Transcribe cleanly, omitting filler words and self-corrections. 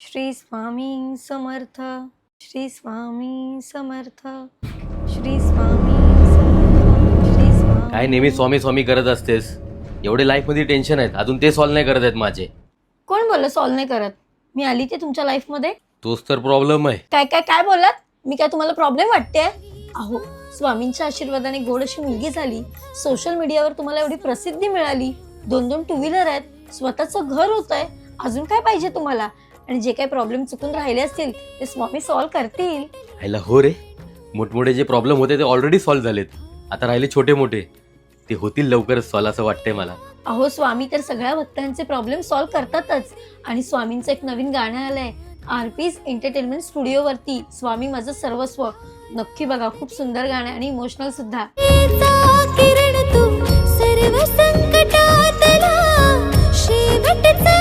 श्री स्वामी समर्थ. श्री स्वामी समर्थ. श्री स्वामी समर्थ. श्री स्वामी. काय नेहमी स्वामी स्वामी करत असतेस? एवढे लाईफ मध्ये टेन्शन आहेत, अजून ते सॉल्व्ह नाही करत आहेत माझे. कोण बोललं सॉल्व्ह नाही करत? मी आली ते तुमच्या लाईफ मध्ये. तोच तर प्रॉब्लेम आहे. काय काय काय बोललात? मी काय तुम्हाला प्रॉब्लेम वाटते? अहो, स्वामींच्या आशीर्वादाने गोड अशी मुलगी झाली, सोशल मीडियावर तुम्हाला एवढी प्रसिद्धी मिळाली, 2-2 टू व्हीलर आहेत, स्वतःचं घर होत आहे, अजून काय पाहिजे तुम्हाला? आणि जे काही प्रॉब्लेम चुकून राहिले असतील ते स्वामी सॉल्व्ह करतील. ह्याला हो रे, मोठमोठे जे प्रॉब्लेम होते ते ऑलरेडी सॉल्व्ह झालेत, आता राहिले छोटे मोठे, ते होतील लवकरच सॉल्व्ह असं वाटतंय मला. अहो, स्वामी तर सगळ्या भक्तांचे प्रॉब्लेम सॉल्व्ह करतातच. आणि स्वामींचं एक नवीन गाणं आलंय आरपीस एंटरटेनमेंट स्टुडिओ वरती, स्वामी माझं सर्वस्व. नक्की बघा, खूप सुंदर गाणं आणि इमोशनल सुद्धा. किरण तू सर्व संकटातला शेवटचा